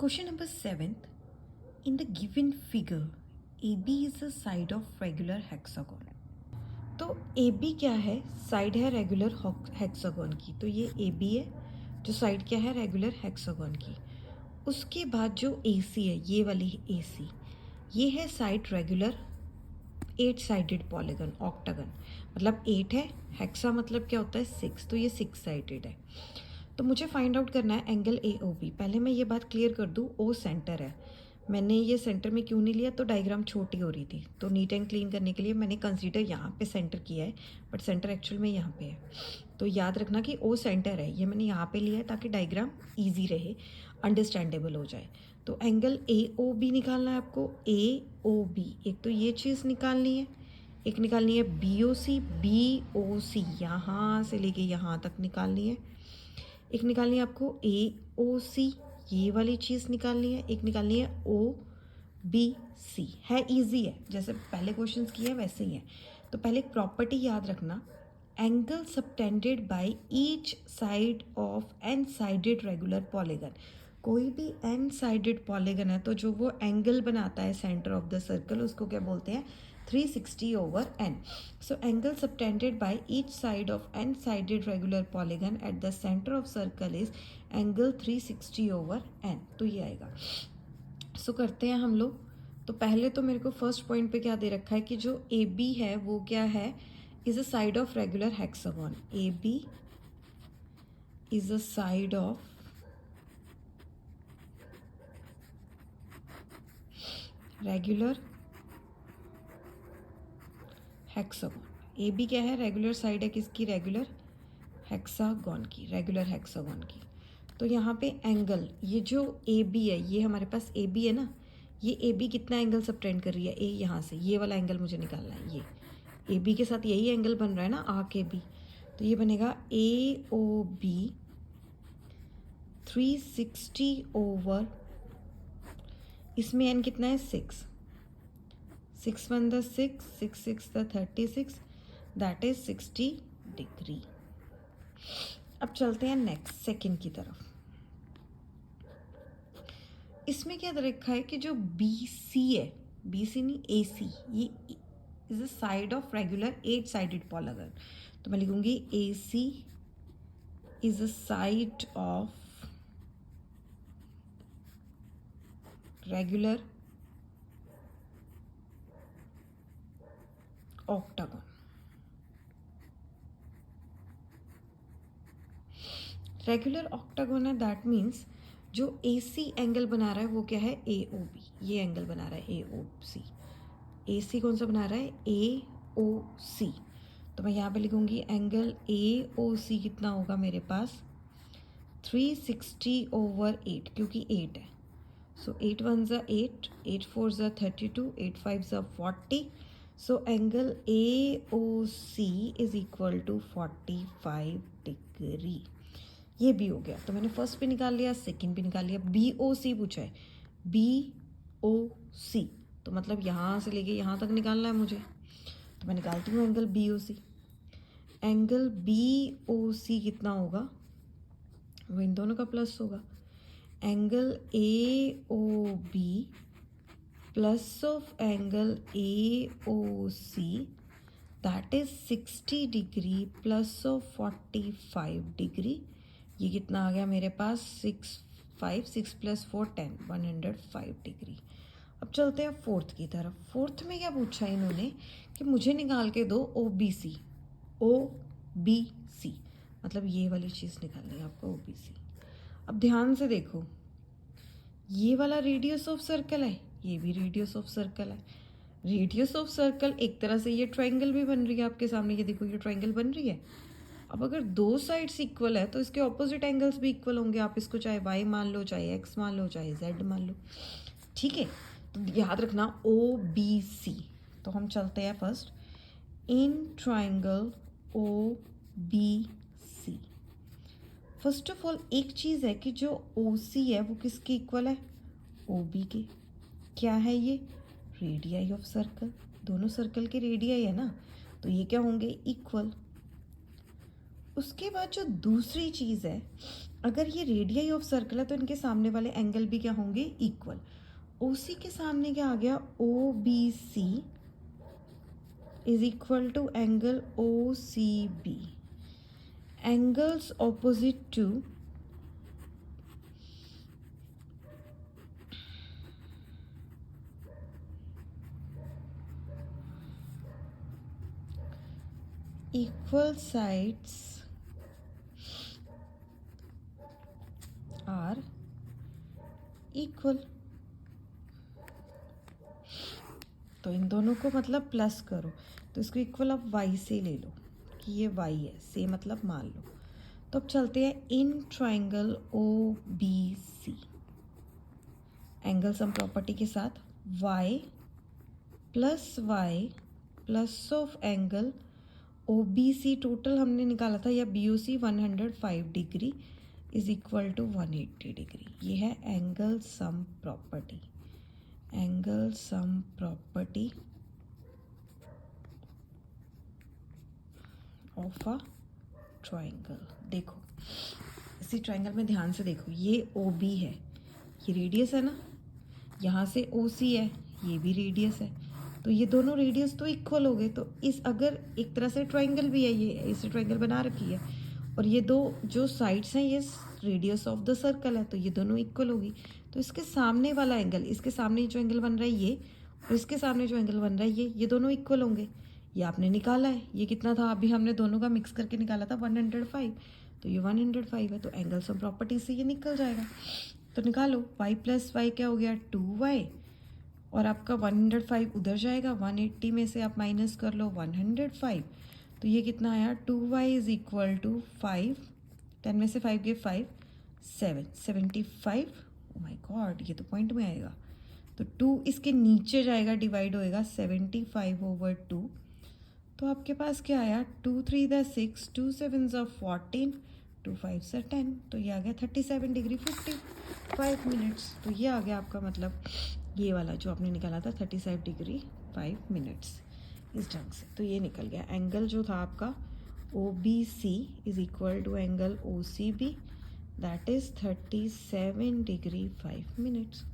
Question number 7th. In the given figure, AB is the side of regular hexagon. तो AB क्या है? Side है regular hexagon की. तो ये AB है जो साइड क्या है रेगुलर हेक्सागोन की. उसके बाद जो AC है, ये वाली AC, ये है side regular 8 sided polygon octagon. मतलब 8 है, हेक्सा मतलब क्या होता है 6, तो ये 6 साइडेड है. तो मुझे फाइंड आउट करना है एंगल AOB. पहले मैं ये बात क्लियर कर दूँ, O सेंटर है. मैंने ये सेंटर में क्यों नहीं लिया, तो डायग्राम छोटी हो रही थी, तो नीट एंड क्लीन करने के लिए मैंने कंसीडर यहाँ पे सेंटर किया है, बट सेंटर एक्चुअल में यहाँ पे है. तो याद रखना कि O सेंटर है, ये मैंने यहाँ पे लिया है ताकि डायग्राम ईजी रहे, अंडरस्टैंडेबल हो जाए. तो एंगल AOB निकालना है आपको. AOB, एक तो ये चीज़ निकालनी है, एक निकालनी है BOC. BOC यहाँ से लेके यहाँ तक निकालनी है. एक निकालनी है आपको AOC, ये वाली चीज़ निकालनी है. एक निकालनी है OBC. है इजी है, जैसे पहले क्वेश्चंस किए हैं वैसे ही है. तो पहले एक प्रॉपर्टी याद रखना, angle subtended by each side of n sided regular polygon. कोई भी एन साइडेड पॉलीगन है तो जो वो एंगल बनाता है सेंटर ऑफ द सर्कल, उसको क्या बोलते हैं? 360 over n. So angle subtended by each side of n-sided regular polygon at the center of circle is angle 360 over n. तो ये आएगा. So करते हैं हम लोग. तो पहले तो मेरे को फर्स्ट पॉइंट पे क्या दे रखा है कि जो AB है वो क्या है? Is a side of regular hexagon. AB is a side of regular hexagon. AB क्या है? रेगुलर साइड है किसकी? रेगुलर हेक्सागोन की, रेगुलर हेक्सागोन की. तो यहाँ पे एंगल, ये जो AB है, ये हमारे पास AB है ना, ये AB कितना एंगल सबटेंड कर रही है? A यहाँ से, ये वाला एंगल मुझे निकालना है. ये AB के साथ यही एंगल बन रहा है ना, आर्क AB. तो ये बनेगा AOB 360 ओवर, इसमें n कितना है? 6. 6 1 the 6, 6 6 the 36, that is 60 degree. अब चलते हैं नेक्स्ट सेकंड की तरफ. इसमें क्या रखा है कि जो BC है, BC नहीं AC, ये is a side of regular 8 sided polygon. तो मैं लिखूंगी AC is a side of regular octagon. Regular octagon है, दैट मीन्स जो AC एंगल बना रहा है वो क्या है? AOB. ये एंगल बना रहा है AOC. AC कौन सा बना रहा है? AOC. तो मैं यहाँ पे लिखूंगी एंगल AOC कितना होगा मेरे पास? 360 over 8, क्योंकि 8 है. सो 8 1 ज़ा 8, 8 4 ज़ा 32, 8 5 ज़ा 40. So angle AOC is equal to 45 degree. ये भी हो गया. तो मैंने फर्स्ट भी निकाल लिया, सेकंड भी निकाल लिया. BOC पूछा है, BOC तो मतलब यहाँ से लेके यहाँ तक निकालना है मुझे. तो मैं निकालती हूँ एंगल BOC. एंगल BOC कितना होगा? वो इन दोनों का प्लस होगा. Angle AOB plus of angle AOC, that is 60 degree plus of 45 degree. ये कितना आ गया मेरे पास? 6 प्लस 4 10, 105 डिग्री. अब चलते हैं फोर्थ की तरफ. फोर्थ में क्या पूछा है इन्होंने कि मुझे निकाल के दो OBC. OBC मतलब ये वाली चीज़ निकालनी है आपको, OBC. अब ध्यान से देखो, ये वाला रेडियस ऑफ सर्कल है, ये भी रेडियस ऑफ सर्कल है. रेडियस ऑफ सर्कल एक तरह से ये ट्रायंगल भी बन रही है आपके सामने. ये देखो, ये ट्रायंगल बन रही है. अब अगर दो साइड्स इक्वल है तो इसके ऑपोजिट एंगल्स भी इक्वल होंगे. आप इसको चाहे y मान लो, चाहे x मान लो, चाहे z मान लो. ठीक है, तो याद रखना OBC. तो हम चलते हैं first in triangle OBC. First of all एक चीज़ है कि जो OC है वो किसके इक्वल है? OB के. क्या है ये? Radii of circle. दोनों सर्कल के रेडियाई है ना, तो ये क्या होंगे? इक्वल. उसके बाद जो दूसरी चीज़ है, अगर ये रेडियाई ऑफ सर्कल है तो इनके सामने वाले एंगल भी क्या होंगे, इक्वल। ओसी के सामने क्या आ गया, O B C is equal to angle O C B. Angles opposite to equal sides are equal। तो इन दोनों को मतलब प्लस करो, तो इसको इक्वल आप y से ले लो कि ये y है, से मतलब मान लो। तो अब चलते हैं in triangle O B C, angle sum property के साथ y plus of angle O B C, total हमने निकाला था या B O C 105 degree is equal to 180 degree. ये है angle sum property, angle sum property of a triangle. देखो इसी ट्राइंगल में ध्यान से देखो, ये ओ बी है, ये रेडियस है ना, यहाँ से ओ सी है, ये भी रेडियस है, तो ये दोनों रेडियस तो इक्वल हो गए। तो इस अगर एक तरह से ट्राइंगल भी है, ये इसे ट्राइंगल बना रखी है, और ये दो जो साइड्स हैं ये रेडियस ऑफ द सर्कल है, तो ये दोनों इक्वल होगी। तो इसके सामने वाला एंगल, इसके सामने जो एंगल बन रहा है ये, और इसके सामने जो एंगल बन रहा है ये दोनों इक्वल होंगे। ये आपने निकाला है, ये कितना था, अभी हमने दोनों का मिक्स करके निकाला था 105, तो ये 105 है, तो एंगल सम प्रॉपर्टी से ये निकल जाएगा। तो निकालो y प्लस वाई क्या हो गया, 2y, और आपका 105 उधर जाएगा, 180 में से आप माइनस कर लो 105, तो ये कितना आया, 2y इज इक्वल टू 5, 10 में से 5 गए 5, 7, 75। ओ माय गॉड, ये तो पॉइंट में आएगा, तो 2 इसके नीचे जाएगा, डिवाइड होएगा 75/2। तो आपके पास क्या आया, 2 3 6, 2 7 14, 2 5 10, तो ये आ गया 37 डिग्री 55 मिनट्स। तो ये आ गया आपका मतलब ये वाला जो आपने निकाला था 37 डिग्री 5 मिनट्स, इस ढंग से। तो ये निकल गया एंगल जो था आपका O B C is equal to angle O C B, that is 37 degree 5 minutes.